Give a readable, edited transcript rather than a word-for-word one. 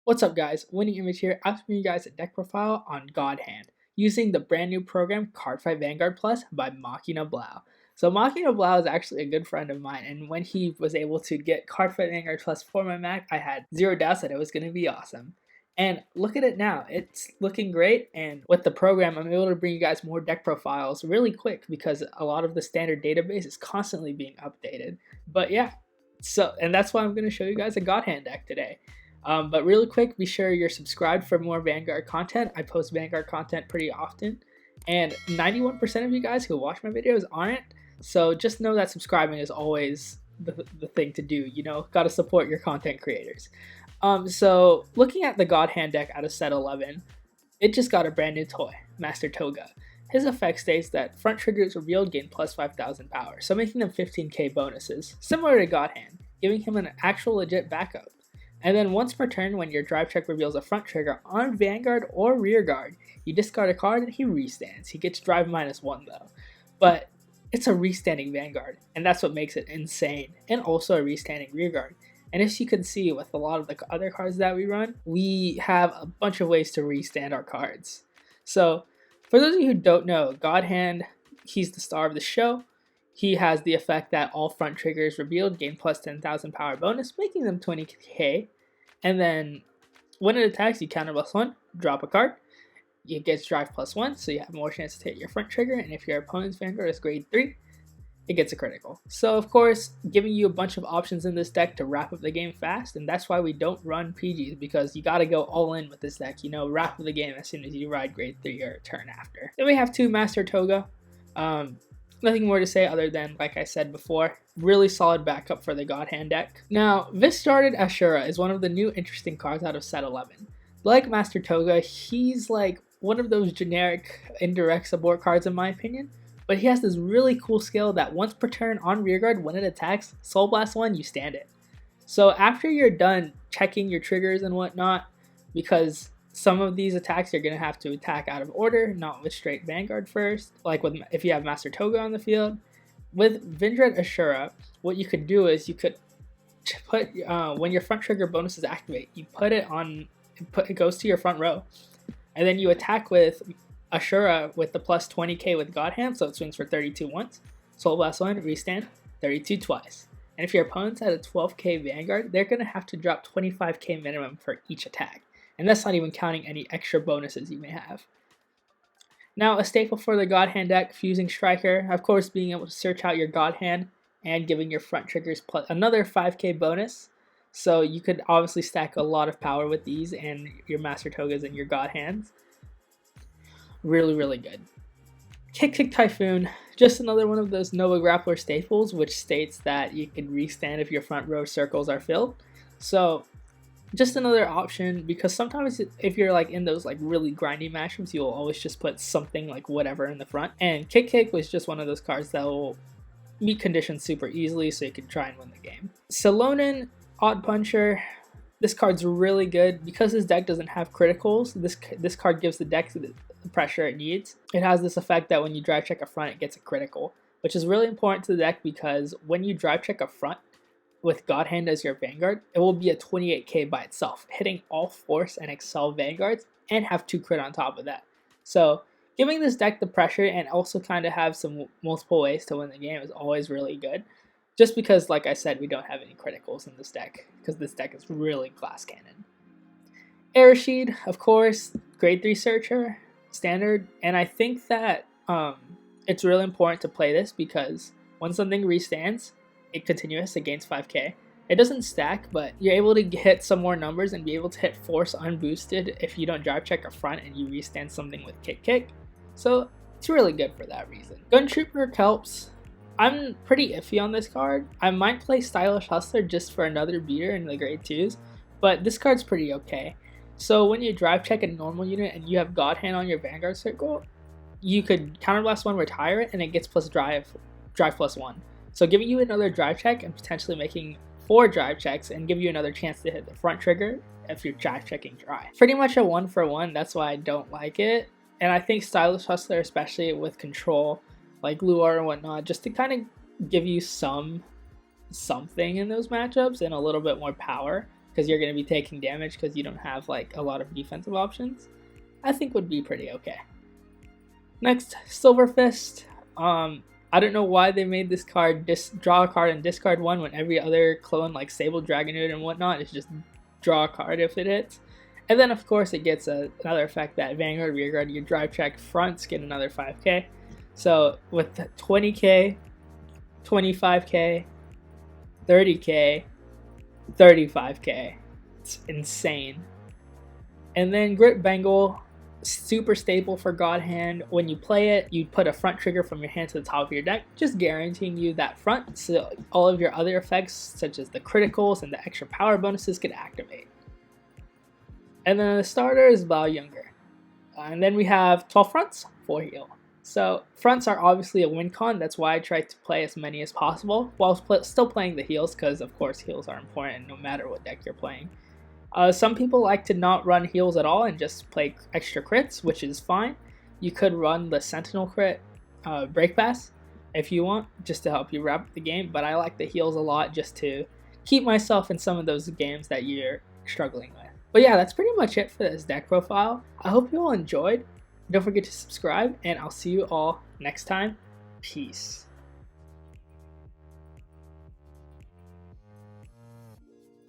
What's up guys, Winning Image here, asking you guys a deck profile on God Hand, using the brand new program Cardfight Vanguard Plus by MachinaBlau. So MachinaBlau is actually a good friend of mine, and when he was able to get Cardfight Vanguard Plus for my Mac, I had zero doubts that it was going to be awesome. And look at it now, it's looking great, and with the program I'm able to bring you guys more deck profiles really quick because a lot of the standard database is constantly being updated. But yeah, and that's why I'm going to show you guys a God Hand deck today. But really quick, be sure you're subscribed for more Vanguard content. I post Vanguard content pretty often, and 91% of you guys who watch my videos aren't, so just know that subscribing is always the thing to do. You know, gotta support your content creators. So looking at the God Hand deck out of set 11, it just got a brand new toy, Master Torga. His effect states that front triggers revealed gain plus 5,000 power, so making them 15k bonuses, similar to God Hand, giving him an actual legit backup. And then once per turn, when your drive check reveals a front trigger on Vanguard or Rear Guard, you discard a card and he restands. He gets drive -1 though. But it's a restanding Vanguard, and that's what makes it insane. And also a restanding Rear Guard. And as you can see with a lot of the other cards that we run, we have a bunch of ways to restand our cards. So for those of you who don't know, God Hand, he's the star of the show. He has the effect that all front triggers revealed gain plus 10,000 power bonus, making them 20k. And then when it attacks, you counter +1, drop a card. It gets drive +1, so you have more chance to hit your front trigger. And if your opponent's Vanguard is grade 3, it gets a critical. So of course, giving you a bunch of options in this deck to wrap up the game fast, and that's why we don't run PGs, because you gotta go all in with this deck. You know, wrap up the game as soon as you ride grade 3 or turn after. Then we have 2 Master Torga. Nothing more to say other than, like I said before, really solid backup for the God Hand deck. Now, this started Ashura is one of the new interesting cards out of set 11. Like Master Torga, he's like one of those generic indirect support cards in my opinion, but he has this really cool skill that once per turn on Rearguard, when it attacks, Soul Blast 1, you stand it. So after you're done checking your triggers and whatnot, because some of these attacks you're going to have to attack out of order, not with straight Vanguard first, like with if you have Master Torga on the field. With Vindred Ashura, what you could do is you could put, when your front trigger bonuses activate, you put it on, it goes to your front row, and then you attack with Ashura with the plus 20k with God Hand, so it swings for 32 once, Soul Blast 1, restand, 32 twice. And if your opponent's at a 12k Vanguard, they're going to have to drop 25k minimum for each attack. And that's not even counting any extra bonuses you may have. Now, a staple for the God Hand deck, Fusing Striker, of course being able to search out your God Hand and giving your front triggers plus another 5k bonus. So you could obviously stack a lot of power with these and your Master Torgas and your God Hands. Really, really good. Kick Typhoon, just another one of those Nova Grappler staples, which states that you can restand if your front row circles are filled. So just another option, because sometimes if you're like in those like really grindy matchups, you'll always just put something like whatever in the front. And Kick was just one of those cards that will meet conditions super easily, so you can try and win the game. Salonen Odd Puncher, this card's really good because this deck doesn't have criticals. This card gives the deck the pressure it needs. It has this effect that when you drive check a front, it gets a critical, which is really important to the deck because when you drive check a front with God Hand as your Vanguard, it will be a 28k by itself, hitting all Force and Excel Vanguards and have 2 crit on top of that. So giving this deck the pressure and also kind of have some multiple ways to win the game is always really good. Just because, like I said, we don't have any criticals in this deck, because this deck is really glass cannon. Erashid, of course, grade 3 searcher, standard, and I think that it's really important to play this because when something restands, it continuous, it gains 5k. It doesn't stack, but you're able to hit some more numbers and be able to hit Force unboosted if you don't drive check a front and you restand something with Kick. So it's really good for that reason. Trooper Kelps, I'm pretty iffy on this card. I might play Stylish Hustler just for another beater in the grade 2s, but this card's pretty okay. So when you drive check a normal unit and you have God Hand on your Vanguard circle, you could counterblast 1, retire it, and it gets plus drive +1. So giving you another drive check and potentially making 4 drive checks and give you another chance to hit the front trigger if you're drive checking dry. Pretty much a 1-for-1, that's why I don't like it. And I think Stylish Hustler, especially with control, like Lure and whatnot, just to kind of give you something in those matchups and a little bit more power, because you're going to be taking damage because you don't have like a lot of defensive options, I think would be pretty okay. Next, Silver Fist. I don't know why they made this card draw a card and discard one when every other clone like Sable Dragonoid and whatnot is just draw a card if it hits. And then of course it gets another effect that Vanguard, Rearguard, your drive track fronts get another 5k. So with 20k, 25k, 30k, 35k, it's insane. And then Grit Bengal, super stable for God Hand. When you play it, you put a front trigger from your hand to the top of your deck, just guaranteeing you that front, so all of your other effects such as the criticals and the extra power bonuses can activate. And then the starter is Blau Younger. And then we have 12 fronts, 4 heal. So fronts are obviously a win con, that's why I try to play as many as possible, while still playing the heals, because of course heals are important no matter what deck you're playing. Some people like to not run heals at all and just play extra crits, which is fine. You could run the Sentinel crit Break Pass if you want, just to help you wrap up the game, but I like the heals a lot just to keep myself in some of those games that you're struggling with. But yeah, that's pretty much it for this deck profile. I hope you all enjoyed. Don't forget to subscribe, and I'll see you all next time. Peace.